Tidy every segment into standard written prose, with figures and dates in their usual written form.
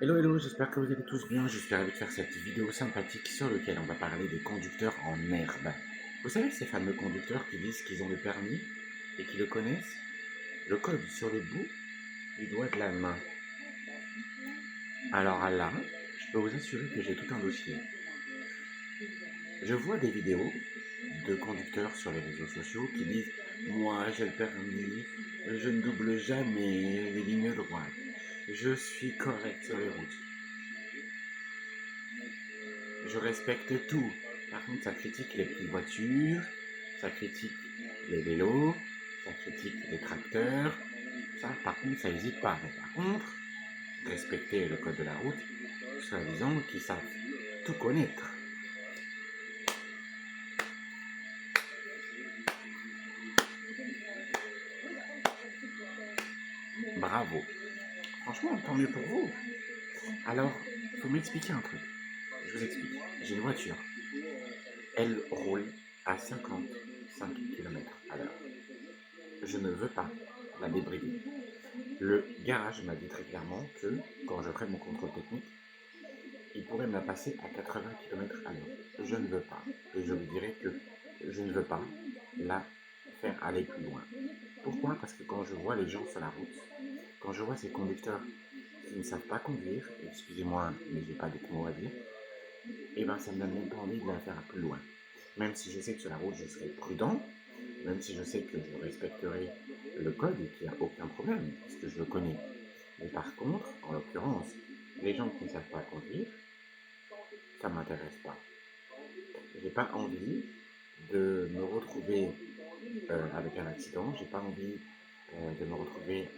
Hello, hello, j'espère que vous allez tous bien. Je suis ravi de faire cette vidéo sympathique sur laquelle on va parler des conducteurs en herbe. Vous savez, ces fameux conducteurs qui disent qu'ils ont le permis et qui le connaissent, le code sur le bout du doigt de la main. Alors là, je peux vous assurer que j'ai tout un dossier. Je vois des vidéos de conducteurs sur les réseaux sociaux qui disent moi j'ai le permis, je ne double jamais les lignes droites, je suis correct sur les routes. Je respecte tout. Par contre, ça critique les petites voitures, ça critique les vélos, ça critique les tracteurs. Ça, par contre, ça n'hésite pas. Mais par contre, respecter le code de la route, soi-disant qu'ils savent tout connaître. Bravo. Franchement, tant mieux pour vous. Alors, faut m'expliquer un truc. Je vous explique. J'ai une voiture. Elle roule à 55 km à l'heure. Je ne veux pas la débrider. Le garage m'a dit très clairement que quand je ferai mon contrôle technique, il pourrait me la passer à 80 km à l'heure. Je ne veux pas. Et je lui dirai que je ne veux pas la faire aller plus loin. Pourquoi? Parce que quand je vois les gens sur la route, quand je vois ces conducteurs qui ne savent pas conduire, excusez-moi, mais j'ai pas d'autres mots à dire, et ben ça me donne même pas envie de la faire plus loin. Même si je sais que sur la route je serai prudent, même si je sais que je respecterai le code et qu'il n'y a aucun problème, parce que je le connais. Mais par contre, en l'occurrence, les gens qui ne savent pas conduire, ça ne m'intéresse pas. J'ai pas envie de me retrouver avec un accident, j'ai pas envie de me retrouver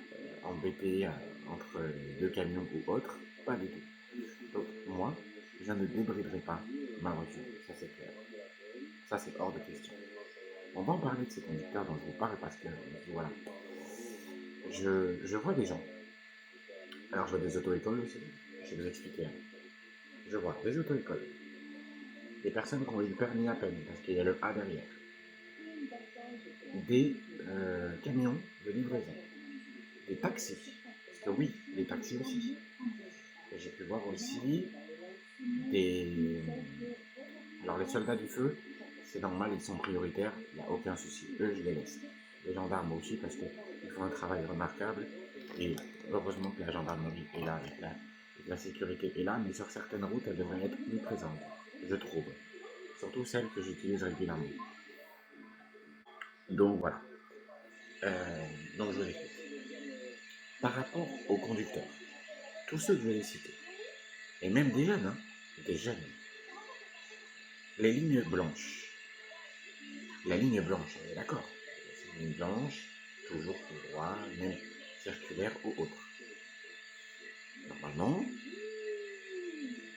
embêté entre deux camions ou autres, pas du tout. Donc moi, je ne débriderai pas ma voiture, ça c'est clair. Ça c'est hors de question. On va en parler de ces conducteurs dont je vous parle parce que voilà, je vois des gens. Alors je vois des auto-écoles aussi, je vais vous expliquer. Je vois des auto-écoles, des personnes qui ont eu le permis à peine parce qu'il y a le A derrière, des camions de livraison, des taxis, parce que oui, les taxis aussi. Et j'ai pu voir aussi des... Alors les soldats du feu, c'est normal, ils sont prioritaires, il n'y a aucun souci, eux je les laisse. Les gendarmes aussi parce qu'ils font un travail remarquable et heureusement que la gendarmerie est là avec la sécurité est là, mais sur certaines routes elle devrait être plus présente, je trouve. Surtout celles que j'utilise régulièrement. Donc voilà. Donc je vous explique. Par rapport aux conducteurs, tous ceux que je vais les citer, et même des jeunes, les lignes blanches. La ligne blanche, on est d'accord. C'est une ligne blanche, toujours tout droit, même circulaire ou autre. Normalement,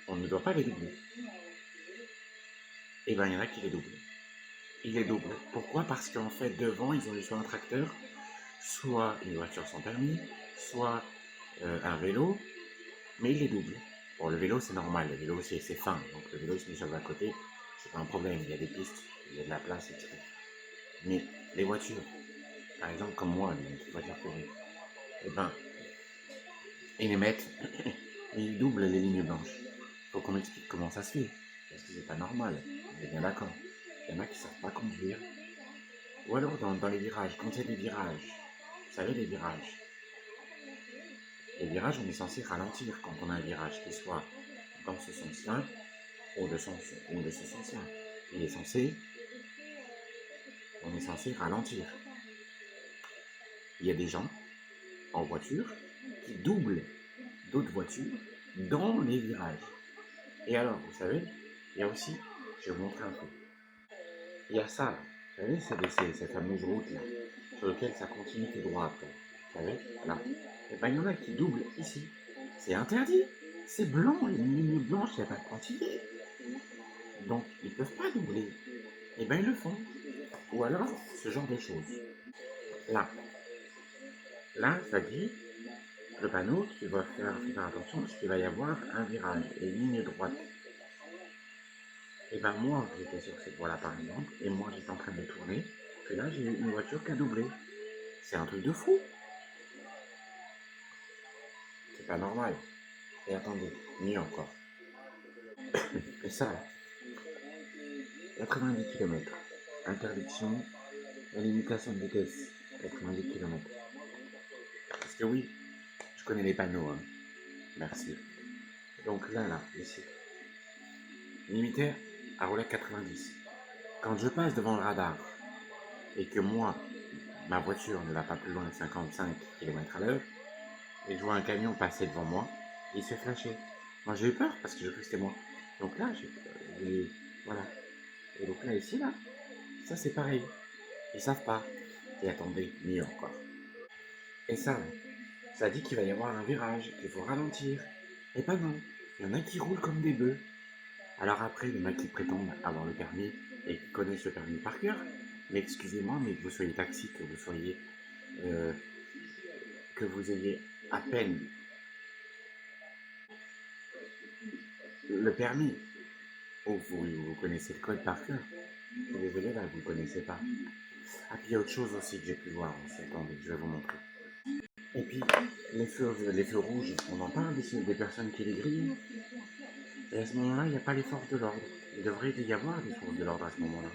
on ne doit pas les doubler. Et bien, il y en a qui les doublent. Ils les doublent. Pourquoi? Parce qu'en fait, devant, ils ont eu soit un tracteur, soit une voiture sans permis, soit un vélo, mais ils les doublent. Bon, le vélo, c'est normal, le vélo, c'est fin, donc le vélo, il se met sur le côté, c'est pas un problème, il y a des pistes, il y a de la place, etc. Mais les voitures, par exemple, comme moi, une petite voiture pourrie, eh ben, ils les mettent et ils doublent les lignes blanches. Faut qu'on m'explique comment ça se fait, parce que c'est pas normal, on est bien d'accord. Il y en a qui savent pas conduire. Ou alors dans les virages, quand il y a des virages, vous savez les virages on est censé ralentir quand on a un virage qui soit dans ce sens-là ou de ce sens-là. On est censé ralentir. Il y a des gens en voiture qui doublent d'autres voitures dans les virages. Et alors, vous savez, il y a aussi, je vais vous montrer un truc. Il y a ça, vous savez, c'est cette fameuse route là, sur laquelle ça continue tout droit après. Vous savez, là. Et ben il y en a qui doublent ici. C'est interdit. C'est blanc, une ligne blanche, il n'y a pas de quantité. Donc, ils ne peuvent pas doubler. Et ben ils le font. Ou alors, ce genre de choses. Là. Là, ça dit, le panneau qui va faire attention parce qu'il va y avoir un virage et une ligne droite. Et ben moi, j'étais sur cette voie-là par exemple, et moi j'étais en train de tourner, puis là j'ai eu une voiture qui a doublé. C'est un truc de fou. C'est pas normal. Et attendez, mieux encore. Et ça, là, 90 km. Interdiction, la limitation de vitesse, 90 km. Parce que oui, je connais les panneaux, hein. Merci. Donc là, ici, limité à rouler à 90. Quand je passe devant le radar et que moi, ma voiture ne va pas plus loin de 55 km à l'heure, et je vois un camion passer devant moi, il se fait flasher. Moi j'ai eu peur parce que je crois que c'était moi. Donc là, voilà. Et donc là, ici, là, ça c'est pareil. Ils savent pas. Et attendez, mieux encore. Et ça dit qu'il va y avoir un virage, qu'il faut ralentir. Et pas non. Il y en a qui roulent comme des bœufs. Alors après, il y en a qui prétendent avoir le permis et qui connaissent le permis par cœur. Mais excusez-moi, mais que vous soyez taxi, euh, que vous ayez à peine le permis, ou vous connaissez le code par cœur. Je suis désolé, là, vous ne connaissez pas. Ah, puis il y a autre chose aussi que j'ai pu voir aussi. Attendez, je vais vous montrer. Et puis, les feux rouges, on en parle des personnes qui les grillent. Et à ce moment-là, il n'y a pas les forces de l'ordre. Il devrait y avoir des forces de l'ordre à ce moment-là.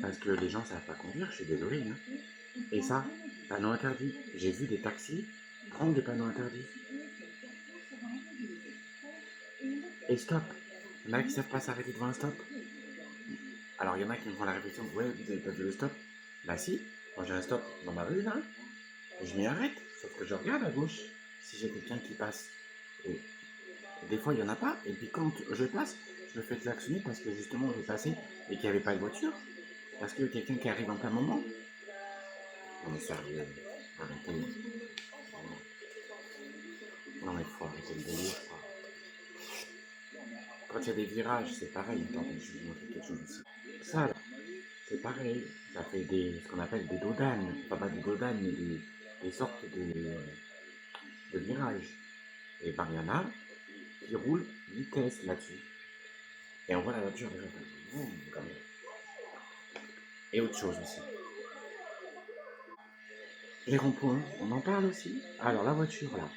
Parce que les gens ne savent pas conduire, je suis désolé. Hein. Et ça, panneau interdit. J'ai vu des taxis prendre des panneaux interdits. Et stop. Il y en a qui ne savent pas s'arrêter devant un stop. Alors il y en a qui me font la réflexion, ouais, vous n'avez pas vu le stop. Bah si, moi j'ai un stop dans ma rue là, et je m'y arrête, sauf que je regarde à gauche si j'ai quelqu'un qui passe. Et des fois il n'y en a pas, et puis quand je passe, je me fais klaxonner parce que justement j'ai passé et qu'il n'y avait pas de voiture. Parce que quelqu'un qui arrive en plein moment. Non mais sérieux, arrêtez. Non mais faut arrêter le délire. Quoi. Quand il y a des virages, c'est pareil. Attendez, je vais vous montrer quelque chose ici. Ça là, c'est pareil. Ça fait ce qu'on appelle des dodanes. Enfin pas des dodanes, mais des sortes de virages. Et ben il y en a qui roulent vitesse là-dessus. Et on voit la voiture déjà comme et autre chose aussi. Les ronds-points, on en parle aussi. Alors la voiture là,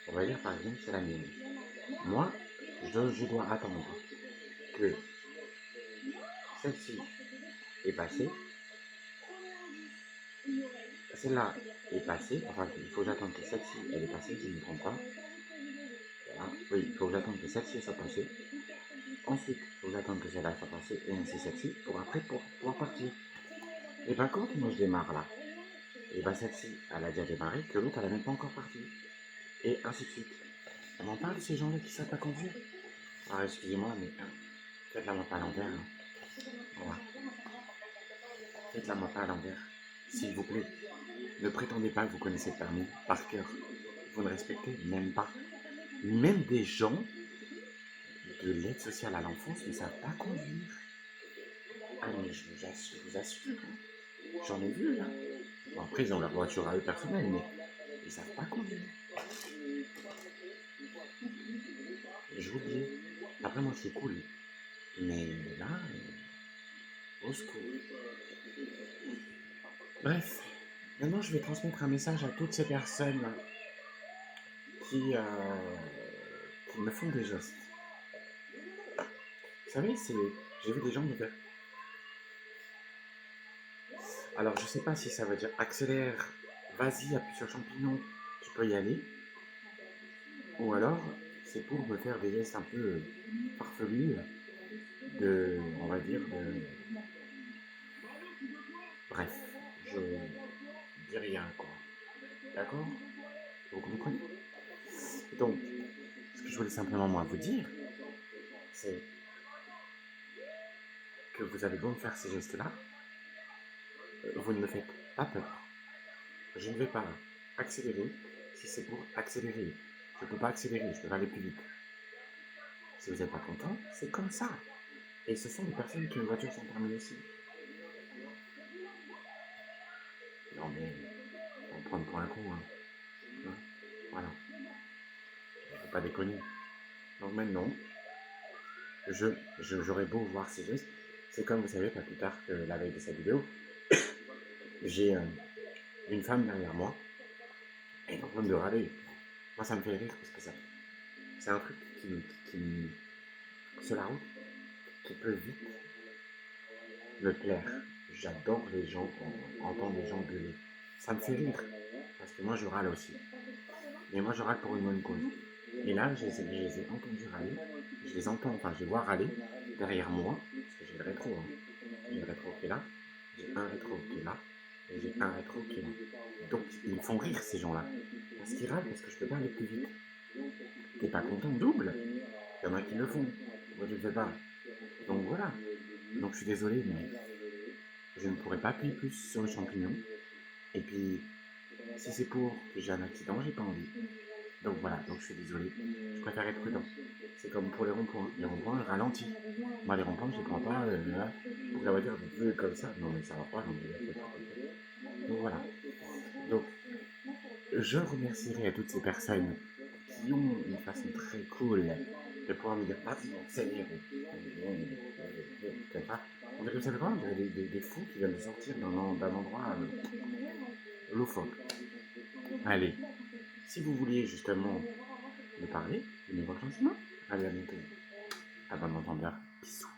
on va dire par exemple c'est la mienne. Moi, je dois attendre que celle-ci est passée. Celle-là est passée. Enfin, il faut que j'attende que celle-ci elle est passée, si je ne me trompe pas. Voilà. Oui, il faut que j'attende que celle-ci soit passée. Ensuite, il faut que j'attende que celle-là soit passée et ainsi celle-ci pour après pour pouvoir partir. Et ben quand moi je démarre là, et ben celle-ci elle a déjà démarré, que l'autre elle n'a même pas encore parti. Et ainsi de suite. On en parle de ces gens-là qui savent pas conduire. Alors excusez-moi, mais faites la moi pas à l'envers. Hein. Voilà. Faites la moi pas à l'envers. S'il vous plaît. Ne prétendez pas que vous connaissez le permis par cœur. Vous ne respectez même pas. Même des gens de l'aide sociale à l'enfance ne savent pas conduire. Ah mais je vous assure. Hein. J'en ai vu là. Bon, après ils ont leur voiture à eux personnelle, mais ils savent pas conduire. Je vous le dis. Après moi je suis cool. Mais là, au secours. Bref, maintenant je vais transmettre un message à toutes ces personnes qui, euh, qui me font des gestes. Vous savez, j'ai vu des gens me faire. Alors je sais pas si ça veut dire accélère, vas-y, appuie sur champignon, tu peux y aller. Ou alors c'est pour me faire des gestes un peu farfelus on va dire, bref, je dis rien quoi. D'accord? Vous comprenez? Donc, ce que je voulais simplement moi vous dire, c'est que vous avez beau me faire ces gestes-là, vous ne me faites pas peur. Je ne vais pas accélérer si c'est pour accélérer. Je ne peux pas accélérer, je peux pas aller plus vite. Si vous n'êtes pas content, c'est comme ça. Et ce sont des personnes qui ont une voiture sans permis aussi. Non mais, on va prendre pour un con, hein. Voilà. Il ne faut pas déconner. Donc maintenant, j'aurais beau voir ces gestes, c'est comme vous savez, pas plus tard que la veille de cette vidéo, j'ai une femme derrière moi, elle est en train de râler. Moi ça me fait rire parce que C'est un truc qui sur la route, qui peut vite me plaire. J'adore les gens, entendre les gens gueuler. Ça me fait rire, parce que moi je râle aussi. Mais moi je râle pour une bonne cause. Et là, je les ai entendus râler, je les entends, enfin je les vois râler derrière moi, parce que j'ai le rétro, hein. J'ai le rétro qui est là, j'ai un rétro qui est là, et j'ai un rétro qui est là. Donc ils me font rire ces gens-là, parce qu'ils râlent, parce que je peux pas aller plus vite. T'es pas content, double. Il y en a qui le font, moi je le fais pas. Donc voilà, donc je suis désolé, mais je ne pourrais pas appuyer plus sur le champignon. Et puis, si c'est pour que j'ai un accident, j'ai pas envie. Donc voilà, donc je suis désolé, je préfère être prudent. C'est comme pour les ronds-points. Les ronds-points ralentis. Moi, les ronds-points, je les prends pas pour que la voiture veut comme ça. Non, mais ça va pas, donc je vais faire comme ça. Donc voilà. Donc, je remercierai à toutes ces personnes qui ont une façon très cool de pouvoir me dire vas-y, accélère. Comme ça. On dirait, vous savez quoi, on dirait des fous qui viennent de sortir d'un endroit loufoque. Allez, si vous vouliez justement me parler, venez voir gentiment. Allez, à bientôt. À bon entendeur. Bisous.